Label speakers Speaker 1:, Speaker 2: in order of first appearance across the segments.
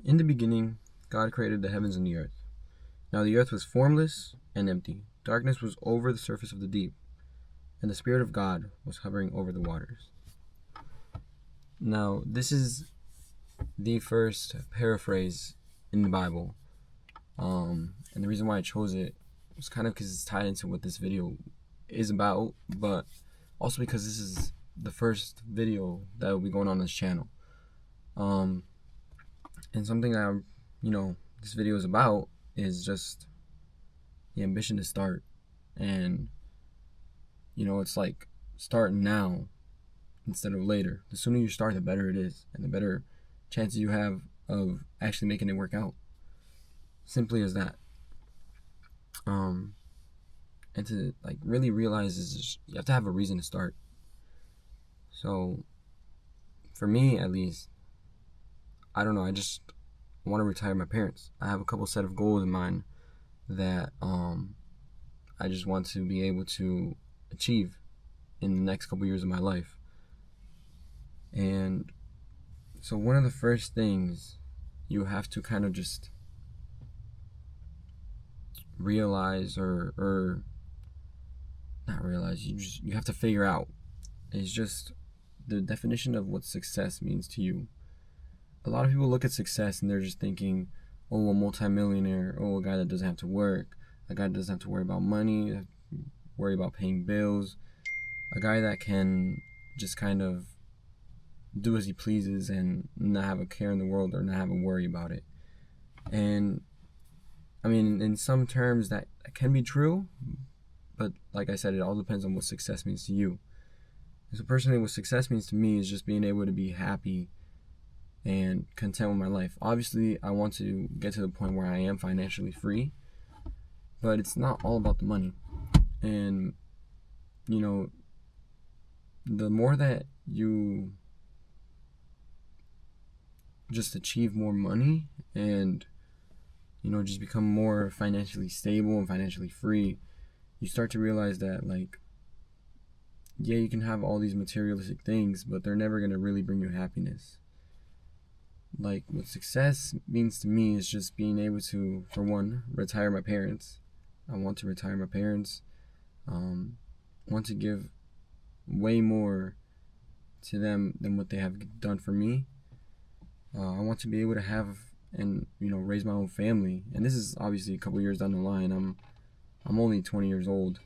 Speaker 1: In the beginning, God created the heavens and the earth. Now the earth was formless and empty. Darkness was over the surface of the deep, and the Spirit of God was hovering over the waters. Now, this is the first paraphrase in the Bible. And the reason why I chose it was kind of because it's tied into what this video is about, but also because this is the first video that will be going on this channel. And something that, this video is about is just the ambition to start. And, it's like start now instead of later. The sooner you start, the better it is, and the better chances you have of actually making it work out. Simply as that. And to really realize is just, you have to have a reason to start. So for me, at least, I don't know, I just want to retire my parents. I have a couple set of goals in mind that I just want to be able to achieve in the next couple years of my life. And so one of the first things you have to kind of just realize or not realize, you have to figure out is just the definition of what success means to you. A lot of people look at success and they're just thinking, oh, a multimillionaire, oh, a guy that doesn't have to work, a guy that doesn't have to worry about money, worry about paying bills, a guy that can just kind of do as he pleases and not have a care in the world or not have a worry about it. And I mean, in some terms that can be true, but like I said, it all depends on what success means to you. And so personally, what success means to me is just being able to be happy and content with my life. Obviously, I want to get to the point where I am financially free, but it's not all about the money. And, the more that you just achieve more money and, just become more financially stable and financially free, you start to realize that, you can have all these materialistic things, but they're never going to really bring you happiness. What success means to me is just being able to, for one, retire my parents. I want to retire my parents. Want to give way more to them than what they have done for me. I want to be able to have and raise my own family. And this is obviously a couple years down the line. I'm only 20 years old.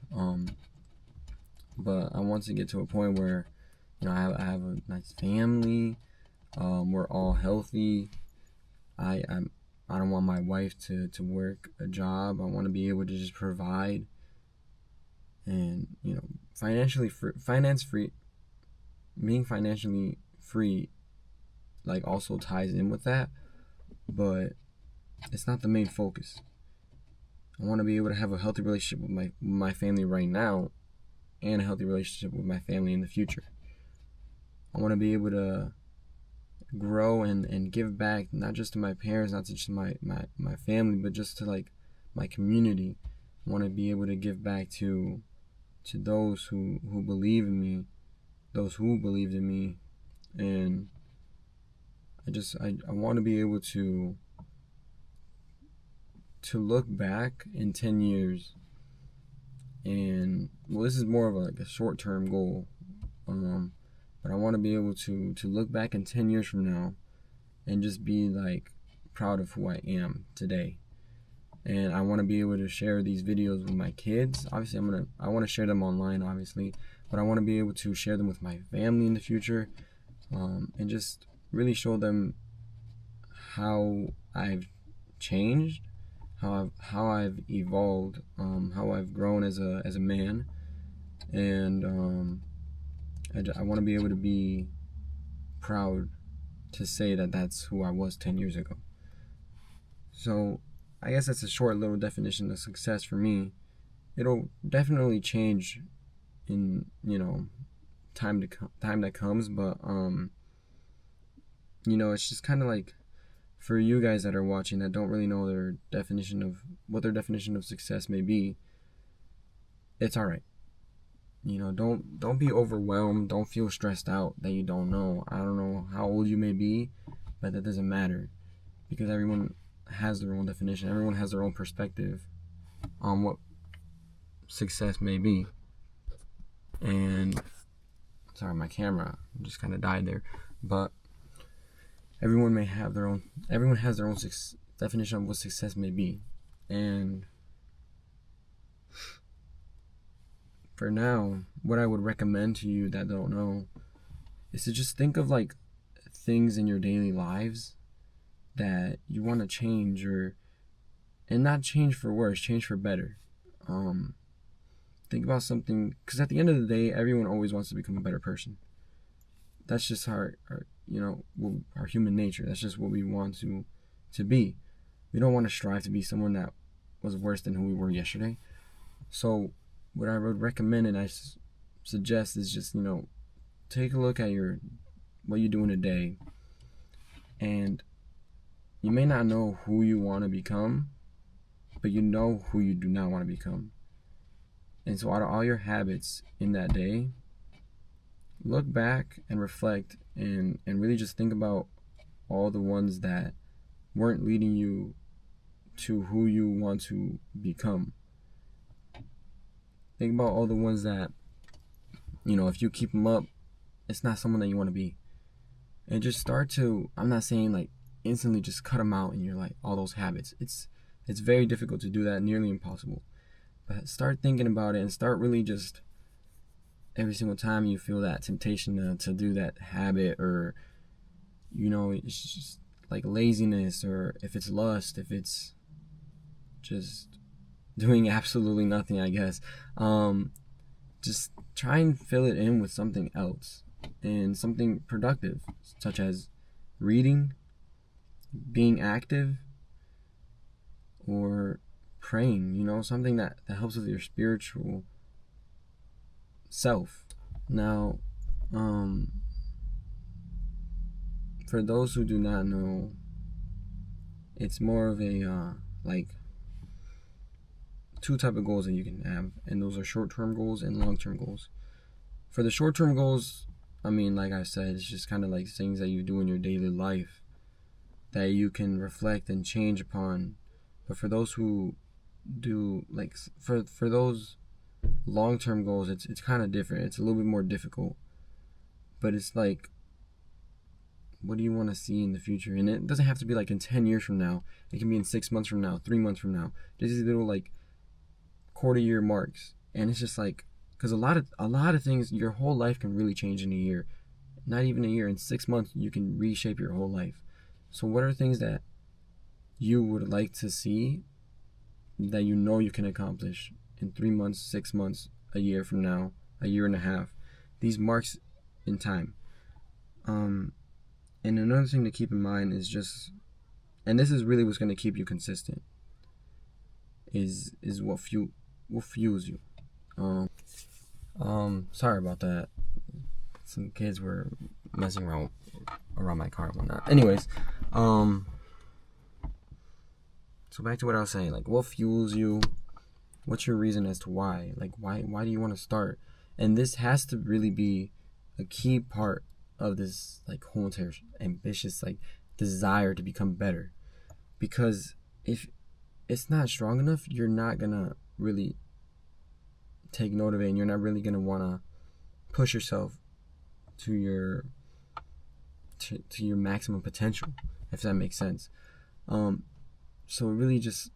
Speaker 1: But I want to get to a point where I have a nice family. We're all healthy. I don't want my wife to work a job. I want to be able to just provide. And financially free, being financially free, also ties in with that, but it's not the main focus. I want to be able to have a healthy relationship with my family right now, and a healthy relationship with my family in the future. I want to be able to grow and give back, not just to my parents, not to just my family, but just to my community. I want to be able to give back to those who believe in me, those who believed in me, and I want to be able to look back in 10 years, and this is more of a short-term goal, but I want to be able to look back in 10 years from now and just be proud of who I am today. And I want to be able to share these videos with my kids. Obviously, I want to share them online, obviously, but I want to be able to share them with my family in the future, and just really show them how I've changed, how I've evolved, how I've grown as a man, and I want to be able to be proud to say that that's who I was 10 years ago. So I guess that's a short little definition of success for me. It'll definitely change in time that comes, but it's just kind of for you guys that are watching that don't really know what their definition of success may be. It's all right. Don't be overwhelmed. Don't feel stressed out that you don't know. I don't know how old you may be, but that doesn't matter. because everyone has their own definition. Everyone has their own perspective on what success may be. And sorry, my camera just kind of died there. But everyone has their own definition of what success may be. And for now, what I would recommend to you that don't know is to just think of like things in your daily lives that you want to change, and not change for worse, change for better. Think about something, because at the end of the day, everyone always wants to become a better person. That's just our human nature. That's just what we want to be. We don't want to strive to be someone that was worse than who we were yesterday. So what I would recommend and I suggest is just, take a look at what you do in a day, and you may not know who you want to become, but you know who you do not want to become. And so out of all your habits in that day, look back and reflect and really just think about all the ones that weren't leading you to who you want to become. Think about all the ones that, if you keep them up, it's not someone that you want to be. And just start to, I'm not saying like instantly just cut them out in your life, all those habits. It's very difficult to do that, nearly impossible. But start thinking about it and start really just, every single time you feel that temptation to do that habit, or, it's just like laziness, or if it's lust, if it's just doing absolutely nothing, I guess. Just try and fill it in with something else and something productive, such as reading, being active, or praying, something that helps with your spiritual self. Now, for those who do not know, it's more of a two type of goals that you can have, and those are short-term goals and long-term goals. For the short-term goals, like I said, it's just kind of like things that you do in your daily life that you can reflect and change upon. But for those who do, for those long-term goals, it's kind of different. It's a little bit more difficult, but it's like, what do you want to see in the future? And it doesn't have to be like in 10 years from now. It can be in 6 months from now, 3 months from now. There's these little quarter-year marks, and it's just because a lot of things, your whole life can really change in a year. Not even a year, in 6 months you can reshape your whole life. So what are things that you would like to see that you can accomplish in 3 months, 6 months, a year from now, a year and a half? These marks in time. And another thing to keep in mind is just, and this is really what's going to keep you consistent, is what fuels you. Sorry about that. Some kids were messing around my car and whatnot. Anyways, so back to what I was saying, what fuels you? What's your reason as to why? Why do you want to start? And this has to really be a key part of this whole entire ambitious desire to become better. Because if it's not strong enough, you're not gonna really take note of it, and you're not really gonna wanna push yourself to your maximum potential, if that makes sense. So really just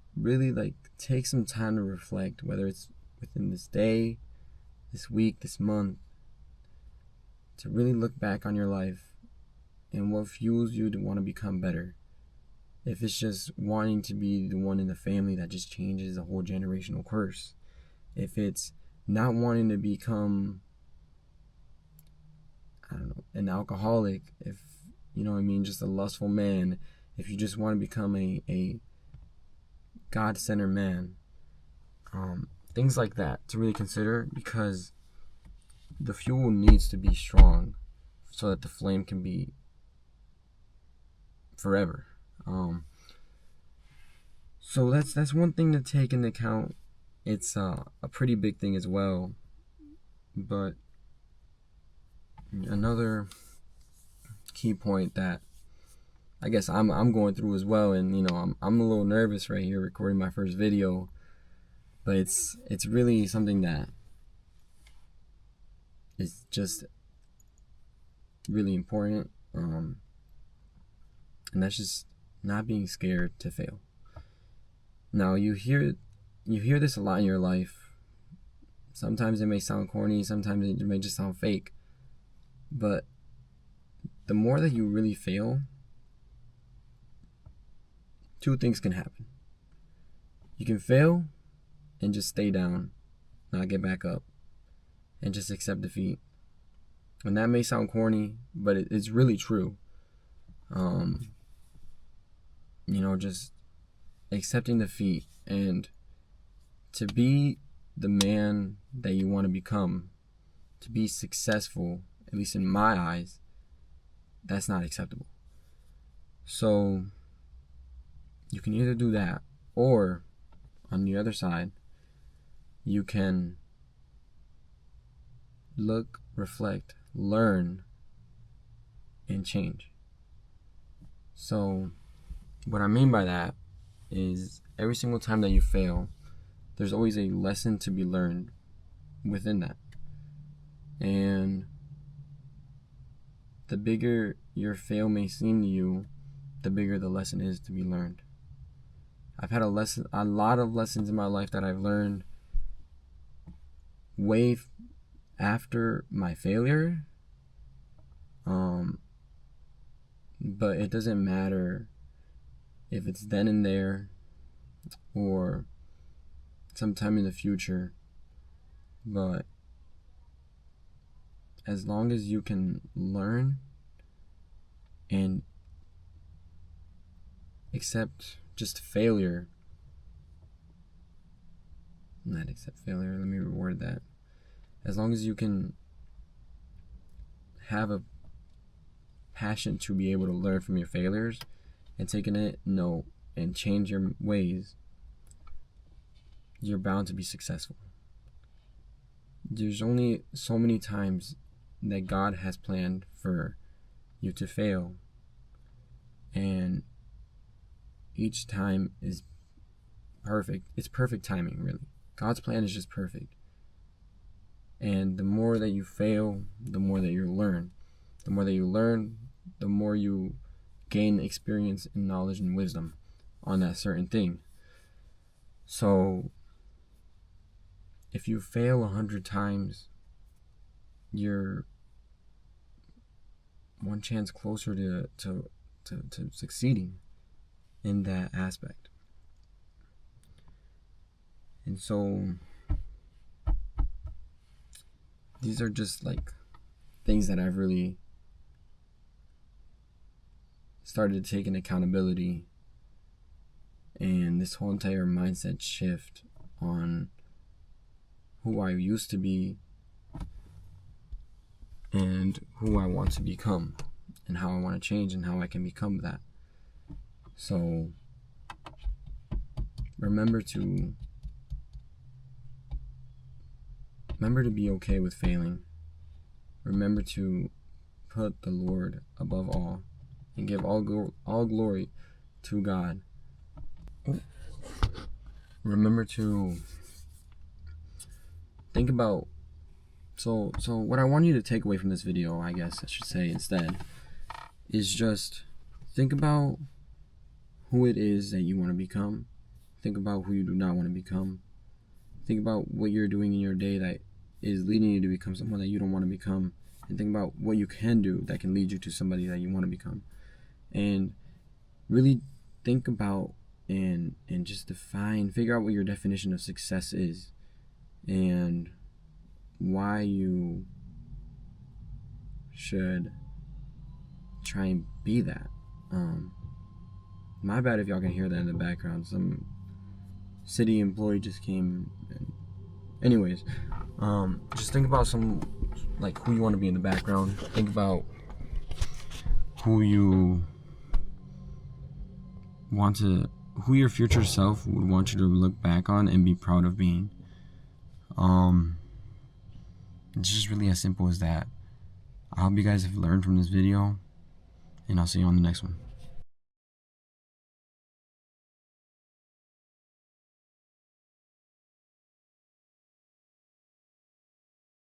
Speaker 1: take some time to reflect, whether it's within this day, this week, this month, to really look back on your life and what fuels you to want to become better. If it's just wanting to be the one in the family that just changes the whole generational curse, if it's not wanting to become, an alcoholic, if just a lustful man, if you just want to become a God-centered man, things like that to really consider, because the fuel needs to be strong so that the flame can be forever. So that's one thing to take into account. It's a pretty big thing as well. But another key point that I guess I'm going through as well, and I'm a little nervous right here recording my first video, but it's really something that is just really important, and that's just not being scared to fail. Now you hear this a lot in your life. Sometimes it may sound corny, sometimes it may just sound fake, but the more that you really fail, two things can happen. You can fail and just stay down, not get back up, and just accept defeat. And that may sound corny, but it's really true. Just accepting defeat, and to be the man that you want to become, to be successful, at least in my eyes, that's not acceptable. So you can either do that, or on the other side, you can look, reflect, learn, and change. So what I mean by that is every single time that you fail, there's always a lesson to be learned within that. And the bigger your fail may seem to you, the bigger the lesson is to be learned. I've had a lot of lessons in my life that I've learned way after my failure. But it doesn't matter if it's then and there or sometime in the future. But as long as you can learn and accept just failure, not accept failure, let me reword that. As long as you can have a passion to be able to learn from your failures and taking it, and change your ways, you're bound to be successful. There's only so many times that God has planned for you to fail, and each time is perfect. It's perfect timing, really. God's plan is just perfect. And the more that you fail, the more that you learn. The more that you learn, the more you gain experience and knowledge and wisdom on that certain thing. So if you fail 100 times, you're one chance closer to succeeding in that aspect. And so these are just like things that I've really started taking accountability, and this whole entire mindset shift on who I used to be and who I want to become, and how I want to change and how I can become that. So remember to be okay with failing. Remember to put the Lord above all and give all glory to God. Remember to think about, so what I want you to take away from this video, I guess I should say instead, is just think about who it is that you want to become. Think about who you do not want to become. Think about what you're doing in your day that is leading you to become someone that you don't want to become. And think about what you can do that can lead you to somebody that you want to become. And really think about and just figure out what your definition of success is, and why you should try and be that. My bad if y'all can hear that in the background. Some city employee just came. Anyways, just think about who you want to be in the background. Think about who your future self would want you to look back on and be proud of being. It's just really as simple as that. I hope you guys have learned from this video, and I'll see you on the next one.